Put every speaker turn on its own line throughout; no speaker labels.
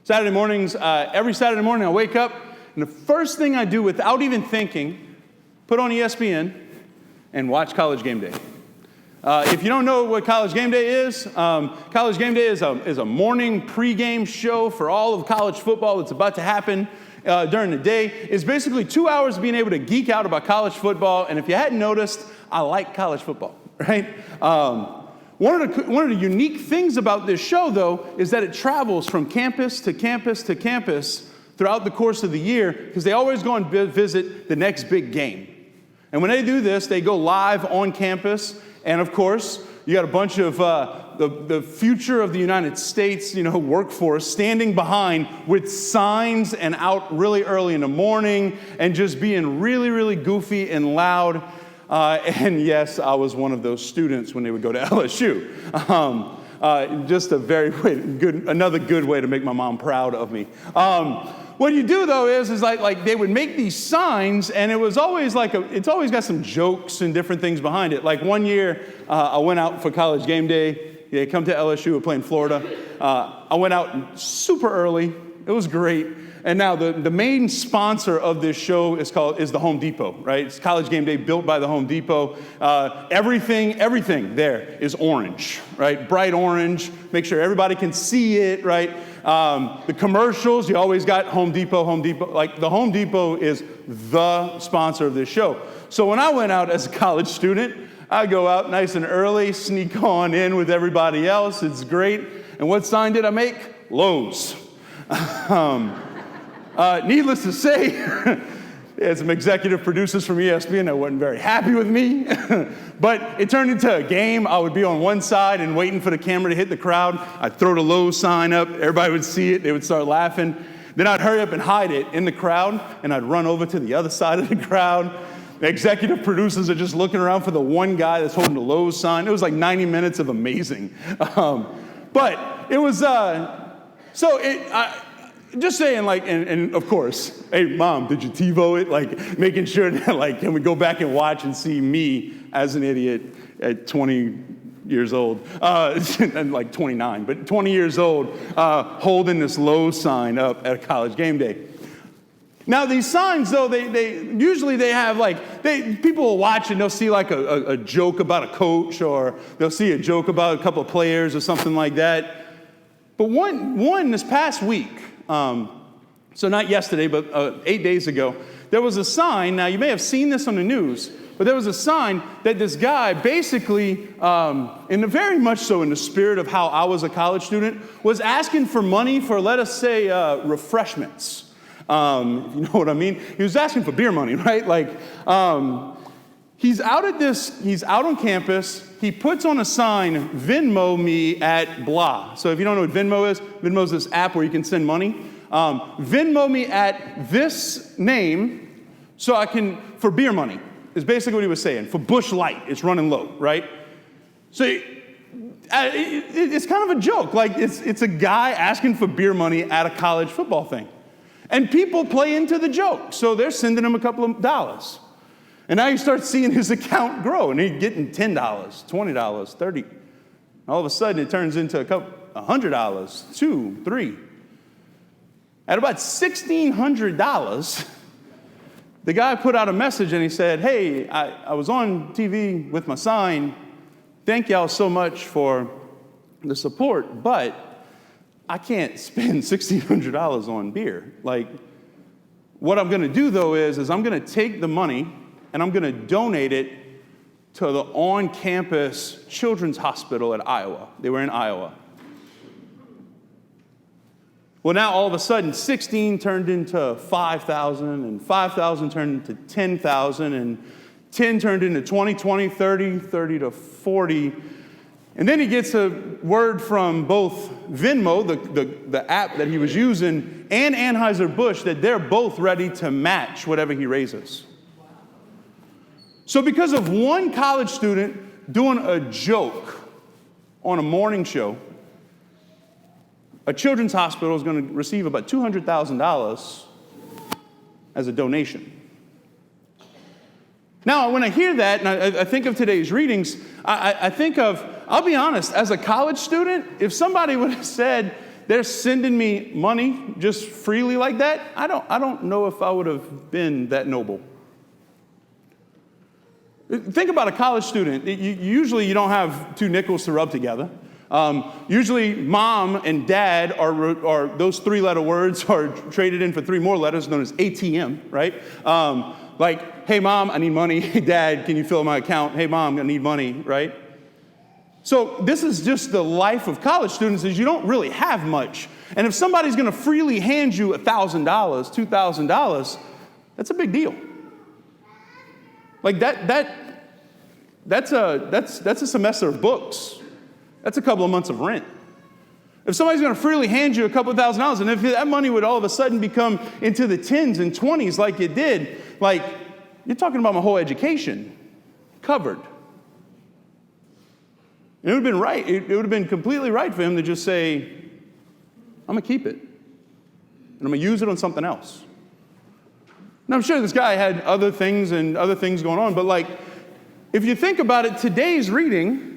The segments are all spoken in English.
Saturday mornings, every Saturday morning I wake up, and the first thing I do without even thinking, put on ESPN and watch College Game Day. If you don't know what College Game Day is, College Game Day is a morning pregame show for all of college football that's about to happen during the day. It's basically 2 hours of being able to geek out about college football, and if you hadn't noticed, I like college football, right? One of the unique things about this show, though, is that it travels from campus to campus to campus throughout the course of the year, because they always go and visit the next big game. And when they do this, they go live on campus, and of course, you got a bunch of the future of the United States, workforce standing behind with signs and out really early in the morning and just being really, really goofy and loud. And yes, I was one of those students when they would go to LSU. Just another good way to make my mom proud of me. What you do though is like they would make these signs, and it was always it's always got some jokes and different things behind it. Like one year, I went out for College Game Day. They come to LSU, we're playing Florida. I went out super early. It was great. And now the main sponsor of this show is the Home Depot, right? It's College Game Day built by the Home Depot. Everything there is orange, right? Bright orange. Make sure everybody can see it, right? The commercials, you always got Home Depot. Like the Home Depot is the sponsor of this show. So when I went out as a college student, I go out nice and early, sneak on in with everybody else. It's great. And what sign did I make? Lowe's. Needless to say, had some executive producers from ESPN that weren't very happy with me. But it turned into a game. I would be on one side and waiting for the camera to hit the crowd. I'd throw the Lowe's sign up. Everybody would see it. They would start laughing. Then I'd hurry up and hide it in the crowd, and I'd run over to the other side of the crowd. The executive producers are just looking around for the one guy that's holding the Lowe's sign. It was like 90 minutes of amazing. But it was, just saying, and of course, hey, Mom, did you TiVo it? Like, making sure that, can we go back and watch and see me as an idiot at 20 years old, and 29, but 20 years old, holding this Lowe's sign up at a College Game Day. Now, these signs, though, they usually have, people will watch and they'll see, a joke about a coach, or they'll see a joke about a couple of players or something like that. But one this past week, so not yesterday, but 8 days ago, there was a sign. Now, you may have seen this on the news, but there was a sign that this guy basically, very much so in the spirit of how I was a college student, was asking for money for, let us say, refreshments. If you know what I mean. He was asking for beer money, right? He's out on campus. He puts on a sign, Venmo me at blah. So if you don't know what Venmo is this app where you can send money. Venmo me at this name for beer money, is basically what he was saying. For Busch Light, it's running low, right? So it's kind of a joke. It's a guy asking for beer money at a college football thing. And people play into the joke, so they're sending him a couple of dollars. And now you start seeing his account grow, and he's getting $10, $20, $30. All of a sudden, it turns into $100, $200, $300. At about $1,600, the guy put out a message, and he said, hey, I was on TV with my sign. Thank y'all so much for the support, but I can't spend $1,600 on beer. What I'm going to do, though, is I'm going to take the money and I'm going to donate it to the on-campus children's hospital at Iowa. They were in Iowa. Well, now all of a sudden, 16 turned into 5,000, and 5,000 turned into 10,000, and 10 turned into 20, 20, 30, 30 to 40. And then he gets a word from both Venmo, the app that he was using, and Anheuser-Busch that they're both ready to match whatever he raises. So because of one college student doing a joke on a morning show, a children's hospital is going to receive about $200,000 as a donation. Now, when I hear that, and I think of today's readings, I think of, I'll be honest, as a college student, if somebody would have said they're sending me money just freely like that, I don't know if I would have been that noble. Think about a college student. Usually you don't have two nickels to rub together. Usually mom and dad are those three-letter words are traded in for three more letters known as ATM, right? Like, hey mom, I need money. Hey dad, can you fill my account? Hey mom, I need money, right? So this is just the life of college students, is you don't really have much. And if somebody's going to freely hand you $1,000, $2,000, that's a big deal. Like that's a semester of books. That's a couple of months of rent. If somebody's going to freely hand you a couple of $1,000s, and if that money would all of a sudden become into the 10s and 20s like it did, like, you're talking about my whole education covered. And it would have been right. It would have been completely right for him to just say, I'm going to keep it. And I'm going to use it on something else. And I'm sure this guy had other things going on. But like, if you think about it, today's reading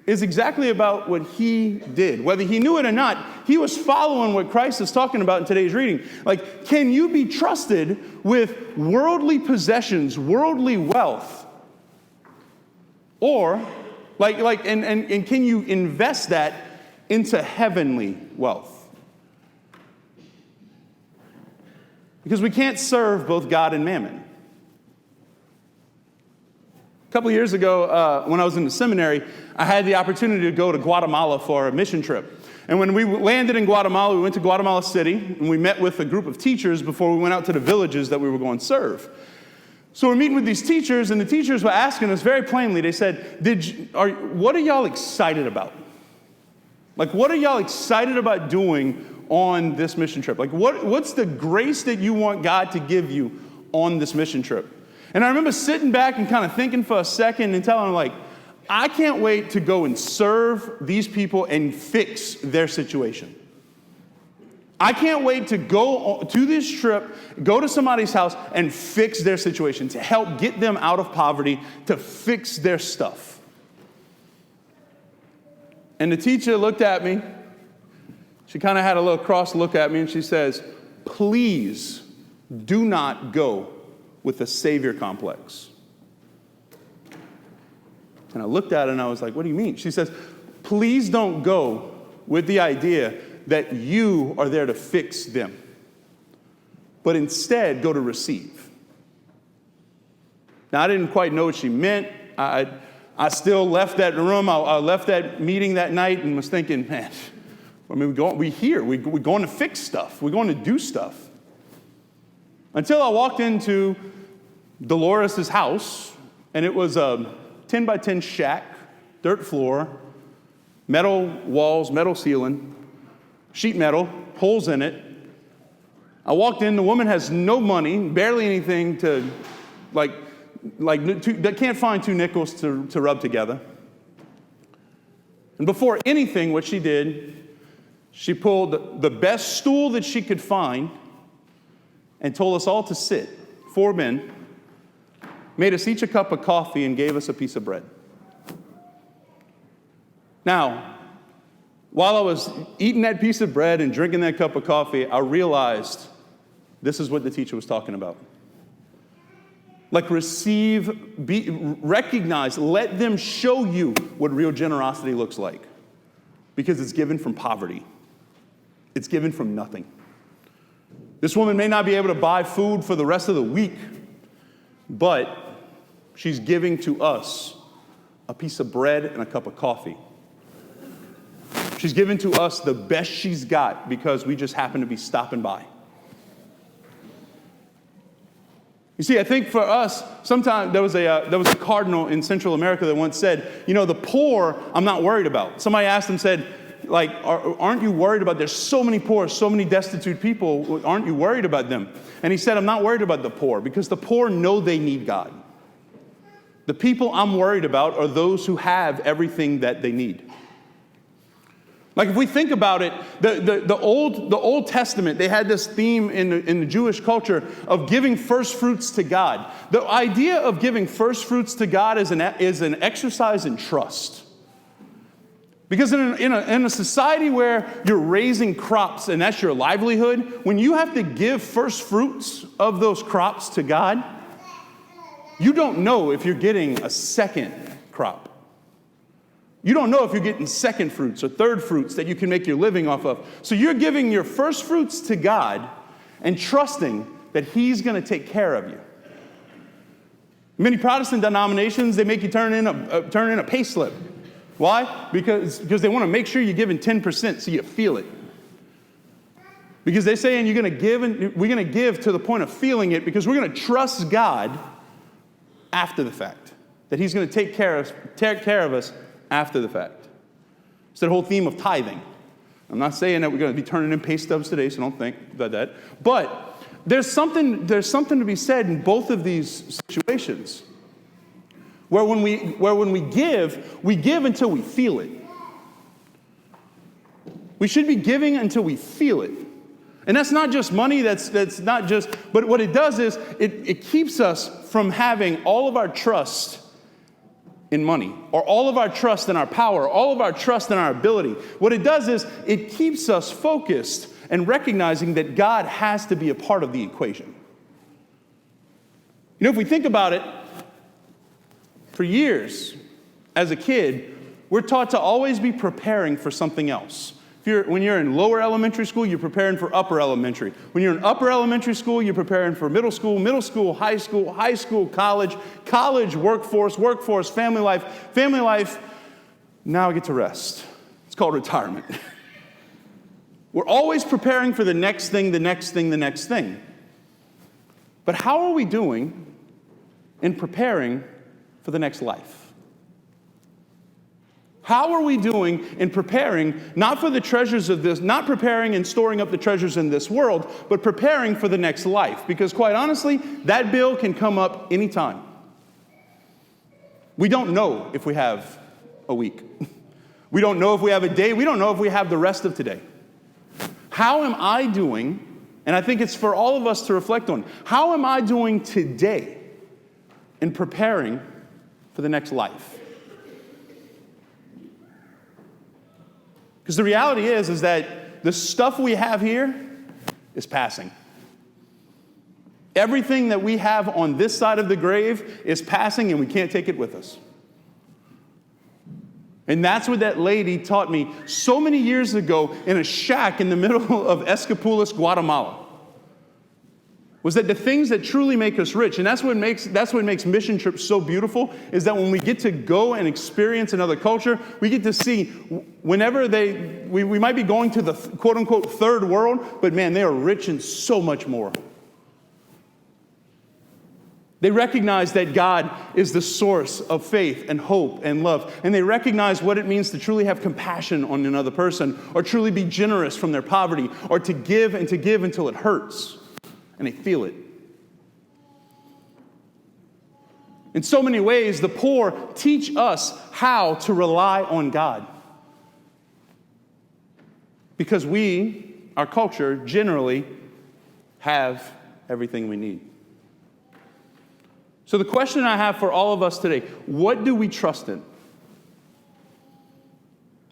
is exactly about what he did. Whether he knew it or not, he was following what Christ is talking about in today's reading. Like, can you be trusted with worldly possessions, worldly wealth? Or and can you invest that into heavenly wealth? Because we can't serve both God and mammon. A couple of years ago, when I was in the seminary, I had the opportunity to go to Guatemala for a mission trip. And when we landed in Guatemala, we went to Guatemala City, and we met with a group of teachers before we went out to the villages that we were going to serve. So we're meeting with these teachers, and the teachers were asking us very plainly. They said, what are y'all excited about? Like, what are y'all excited about doing on this mission trip? Like, what's the grace that you want God to give you on this mission trip? And I remember sitting back and kind of thinking for a second and telling them, like, I can't wait to go and serve these people and fix their situation. I can't wait to go to this trip, go to somebody's house and fix their situation, to help get them out of poverty, to fix their stuff. And the teacher looked at me. She kind of had a little cross look at me, and she says, please do not go with a savior complex. And I looked at her and I was like, what do you mean? She says, please don't go with the idea that you are there to fix them, but instead go to receive. Now, I didn't quite know what she meant. I still left that room. I left that meeting that night and was thinking, man, I mean, we're going to fix stuff. We're going to do stuff. Until I walked into Dolores' house, and it was a 10 by 10 shack, dirt floor, metal walls, metal ceiling, sheet metal, holes in it. I walked in, the woman has no money, barely anything to, that can't find two nickels to rub together. And before anything, what she did, she pulled the best stool that she could find and told us all to sit, 4 men, made us each a cup of coffee and gave us a piece of bread. Now, while I was eating that piece of bread and drinking that cup of coffee, I realized this is what the teacher was talking about. Like, recognize, let them show you what real generosity looks like. Because it's given from poverty. It's given from nothing. This woman may not be able to buy food for the rest of the week, but she's giving to us a piece of bread and a cup of coffee. She's given to us the best she's got because we just happen to be stopping by. You see, I think for us, sometimes there was a cardinal in Central America that once said, the poor I'm not worried about. Somebody asked him, said, like, aren't you worried about, there's so many poor, so many destitute people, aren't you worried about them? And he said, I'm not worried about the poor because the poor know they need God. The people I'm worried about are those who have everything that they need. Like, if we think about it, the Old Testament, they had this theme in the Jewish culture of giving first fruits to God. The idea of giving first fruits to God is an exercise in trust. Because in a society where you're raising crops and that's your livelihood, when you have to give first fruits of those crops to God, you don't know if you're getting a second crop. You don't know if you're getting second fruits or third fruits that you can make your living off of. So you're giving your first fruits to God and trusting that He's going to take care of you. Many Protestant denominations, they make you turn in a pay slip. Why? Because they want to make sure you're giving 10% so you feel it. Because they're saying we're going to give to the point of feeling it because we're going to trust God after the fact. That He's going to take care of us after the fact. It's that whole theme of tithing. I'm not saying that we're going to be turning in pay stubs today, so don't think about that. But there's something to be said in both of these situations. Where when we give until we feel it. We should be giving until we feel it. And that's not just money, that's not just, but what it does is it keeps us from having all of our trust in money, or all of our trust in our power, all of our trust in our ability. What it does is it keeps us focused and recognizing that God has to be a part of the equation. If we think about it, for years, as a kid, we're taught to always be preparing for something else. When you're in lower elementary school, you're preparing for upper elementary. When you're in upper elementary school, you're preparing for middle school, high school, college, workforce, family life. Now I get to rest. It's called retirement. We're always preparing for the next thing. But how are we doing in preparing for the next life? How are we doing in preparing, not for the treasures of this, not preparing and storing up the treasures in this world, but preparing for the next life? Because quite honestly, that bill can come up anytime. We don't know if we have a week. We don't know if we have a day. We don't know if we have the rest of today. How am I doing, and I think it's for all of us to reflect on, how am I doing today in preparing for the next life? Because the reality is that the stuff we have here is passing. Everything that we have on this side of the grave is passing, and we can't take it with us. And that's what that lady taught me so many years ago in a shack in the middle of Esquipulas, Guatemala. Was that the things that truly make us rich, and that's what makes mission trips so beautiful, is that when we get to go and experience another culture, we get to see whenever we might be going to the quote-unquote third world, but man, they are rich in so much more. They recognize that God is the source of faith and hope and love, and they recognize what it means to truly have compassion on another person, or truly be generous from their poverty, or to give until it hurts. And they feel it. In so many ways, the poor teach us how to rely on God. Because our culture, generally have everything we need. So the question I have for all of us today, what do we trust in?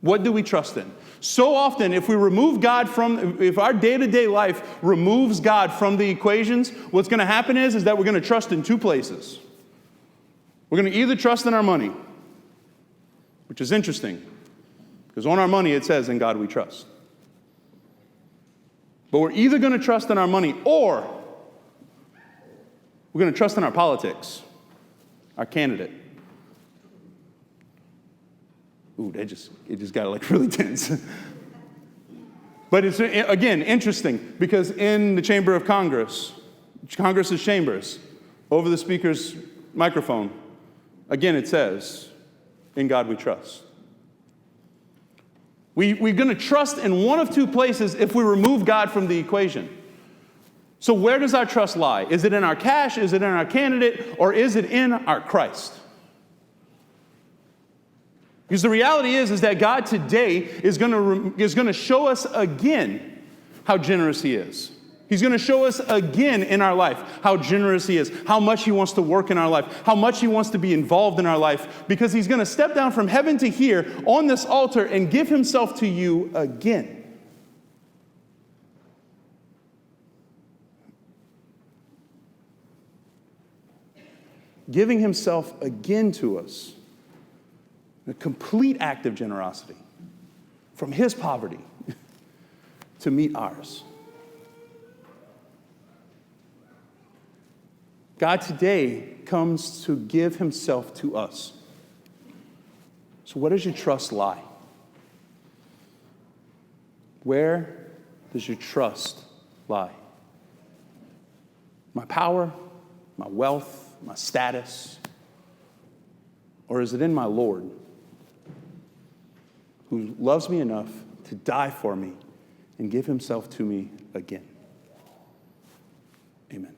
What do we trust in? So often, if our day-to-day life removes God from the equations, what's going to happen is that we're going to trust in two places. We're going to either trust in our money, which is interesting, because on our money it says, "In God we trust." But we're either going to trust in our money, or we're going to trust in our politics, our candidate. Ooh, it just got like really tense. But it's, again, interesting, because in the chamber of Congress's chambers, over the speaker's microphone, again it says, "In God we trust." We're going to trust in one of two places if we remove God from the equation. So where does our trust lie? Is it in our cash? Is it in our candidate? Or is it in our Christ? Because the reality is that God today is going to show us again how generous He is. He's going to show us again in our life how generous he is, how much he wants to work in our life, how much he wants to be involved in our life, because he's going to step down from heaven to here on this altar and give himself to you again. Giving himself again to us, a complete act of generosity from his poverty to meet ours. God today comes to give himself to us. So where does your trust lie? Where does your trust lie? My power, my wealth, my status, or is it in my Lord who loves me enough to die for me and give himself to me again? Amen.